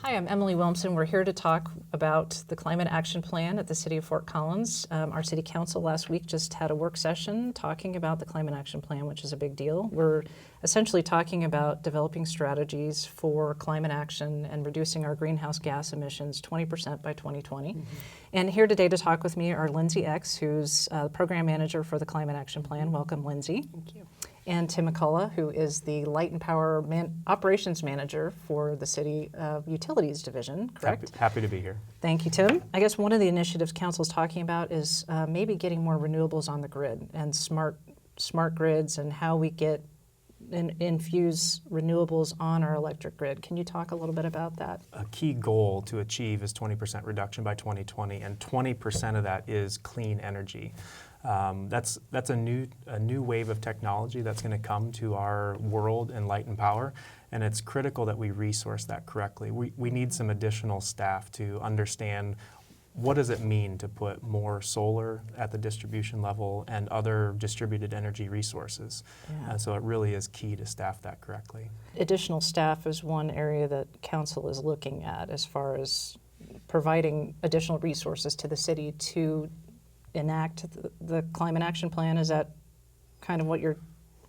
Hi, I'm Emily Wilmson. We're here to talk about the Climate Action Plan at the City of Fort Collins. Our City Council last week just had a work session talking about the Climate Action Plan, which is a big deal. We're essentially talking about developing strategies for climate action and reducing our greenhouse gas emissions 20% by 2020. And here today to talk with me are Lindsay Ex, who's Program Manager for the Climate Action Plan. Welcome, Lindsay. Thank you. And Tim McCollough, who is the Light and Power Operations Manager for the City Utilities Division, correct? Happy to be here. Thank you, Tim. I guess one of the initiatives Council's talking about is maybe getting more renewables on the grid and smart grids and how we get infuse renewables on our electric grid. Can you talk a little bit about that? A key goal to achieve is 20% reduction by 2020, and 20% of that is clean energy. That's a new wave of technology that's going to come to our world in light and power, and it's critical that we resource that correctly. We need some additional staff to understand what does it mean to put more solar at the distribution level and other distributed energy resources. Yeah. And so it really is key to staff that correctly. Additional staff is one area that Council is looking at as far as providing additional resources to the city to enact the Climate Action Plan. Is that kind of where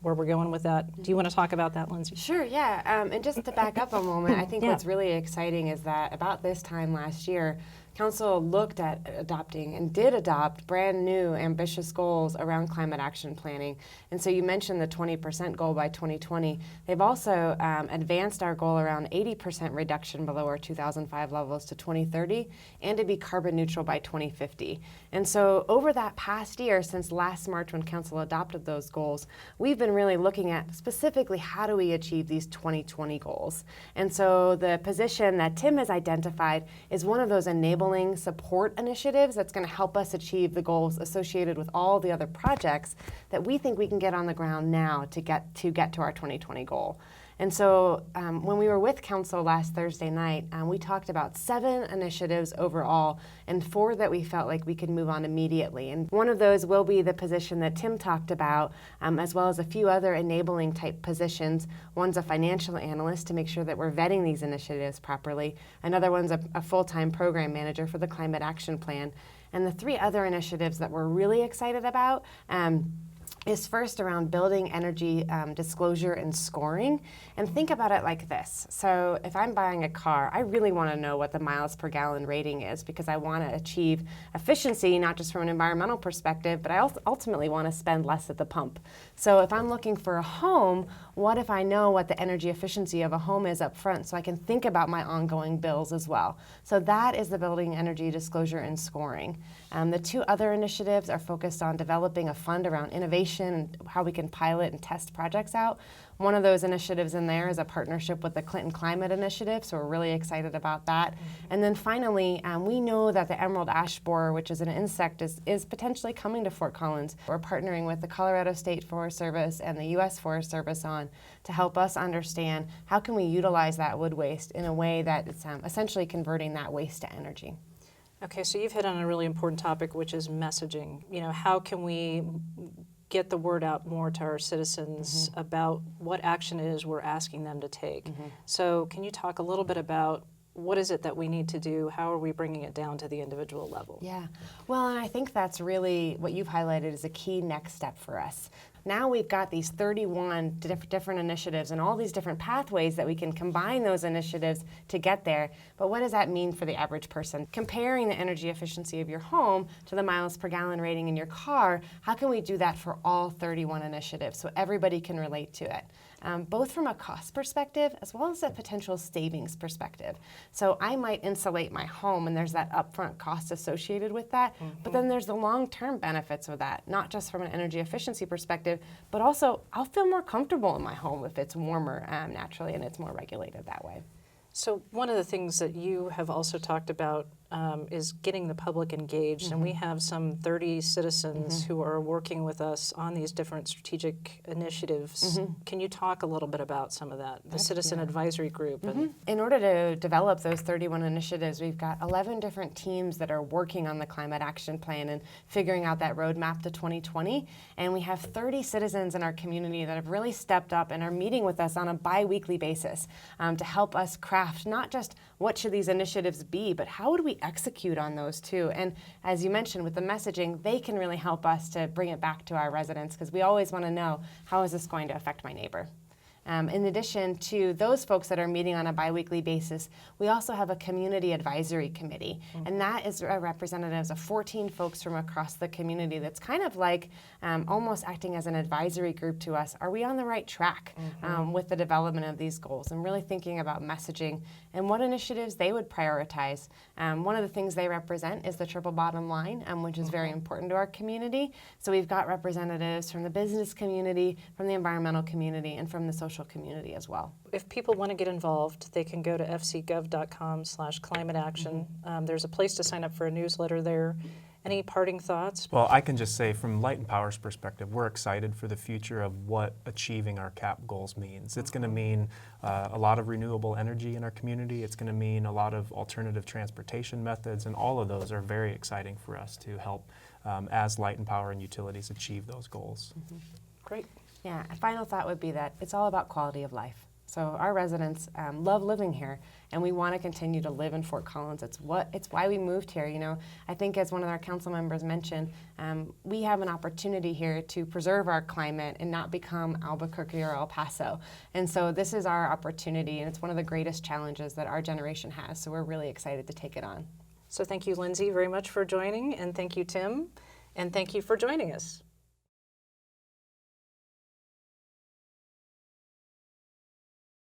we're going with that? Do you want to talk about that, Lindsay? Sure, yeah. And just to back up a moment, I think what's really exciting is that about this time last year, Council looked at adopting and did adopt brand new ambitious goals around climate action planning. And so you mentioned the 20% goal by 2020. They've also advanced our goal around 80% reduction below our 2005 levels to 2030 and to be carbon neutral by 2050. And so over that past year, since last March when Council adopted those goals, we've been really looking at specifically how do we achieve these 2020 goals. And so the position that Tim has identified is one of those enabling support initiatives that's going to help us achieve the goals associated with all the other projects that we think we can get on the ground now to get to our 2020 goal. And so when we were with Council last Thursday night, we talked about 7 initiatives overall and 4 that we felt like we could move on immediately. And one of those will be the position that Tim talked about, as well as a few other enabling type positions. One's a financial analyst to make sure that we're vetting these initiatives properly. Another one's a full-time program manager for the Climate Action Plan. And the 3 other initiatives that we're really excited about is first around building energy disclosure and scoring. And think about it like this. So if I'm buying a car, I really want to know what the miles per gallon rating is because I want to achieve efficiency, not just from an environmental perspective, but I ultimately want to spend less at the pump. So if I'm looking for a home, what if I know what the energy efficiency of a home is up front so I can think about my ongoing bills as well? So that is the building energy disclosure and scoring. The 2 other initiatives are focused on developing a fund around innovation and how we can pilot and test projects out. One of those initiatives in there is a partnership with the Clinton Climate Initiative, so we're really excited about that. And then finally, we know that the emerald ash borer, which is an insect, is potentially coming to Fort Collins. We're partnering with the Colorado State Forest Service and the U.S. Forest Service to help us understand how can we utilize that wood waste in a way that it's essentially converting that waste to energy. Okay, so you've hit on a really important topic, which is messaging. You know, how can we get the word out more to our citizens about what action it is we're asking them to take? So can you talk a little bit about what is it that we need to do? How are we bringing it down to the individual level? Yeah, well, and I think that's really what you've highlighted as a key next step for us. Now we've got these 31 different initiatives and all these different pathways that we can combine those initiatives to get there. But what does that mean for the average person? Comparing the energy efficiency of your home to the miles per gallon rating in your car, how can we do that for all 31 initiatives so everybody can relate to it? Both from a cost perspective as well as a potential savings perspective. So I might insulate my home and there's that upfront cost associated with that, but then there's the long-term benefits of that, not just from an energy efficiency perspective, but also I'll feel more comfortable in my home if it's warmer naturally and it's more regulated that way. So one of the things that you have also talked about is getting the public engaged, and we have some 30 citizens who are working with us on these different strategic initiatives. Can you talk a little bit about some of that, the Citizen Advisory Group? And in order to develop those 31 initiatives, we've got 11 different teams that are working on the Climate Action Plan and figuring out that roadmap to 2020, and we have 30 citizens in our community that have really stepped up and are meeting with us on a bi-weekly basis to help us craft not just what should these initiatives be, but how would we execute on those too? And as you mentioned with the messaging, they can really help us to bring it back to our residents, because we always want to know, how is this going to affect my neighbor? In addition to those folks that are meeting on a biweekly basis, we also have a community advisory committee, and that is representatives of 14 folks from across the community that's kind of like almost acting as an advisory group to us. Are we on the right track with the development of these goals, and really thinking about messaging and what initiatives they would prioritize. One of the things they represent is the triple bottom line, which is very important to our community. So we've got representatives from the business community, from the environmental community, and from the social community as well. If people want to get involved, they can go to fcgov.com/climate-action. There's a place to sign up for a newsletter there. Any parting thoughts? Well, I can just say from Light and Power's perspective, we're excited for the future of what achieving our CAP goals means. It's going to mean a lot of renewable energy in our community. It's going to mean a lot of alternative transportation methods, and all of those are very exciting for us to help as Light and Power and utilities achieve those goals. Great. Yeah, a final thought would be that it's all about quality of life. So our residents love living here, and we want to continue to live in Fort Collins. It's why we moved here. You know, I think as one of our council members mentioned, we have an opportunity here to preserve our climate and not become Albuquerque or El Paso. And so this is our opportunity, and it's one of the greatest challenges that our generation has. So we're really excited to take it on. So thank you, Lindsay, very much for joining, and thank you, Tim, and thank you for joining us.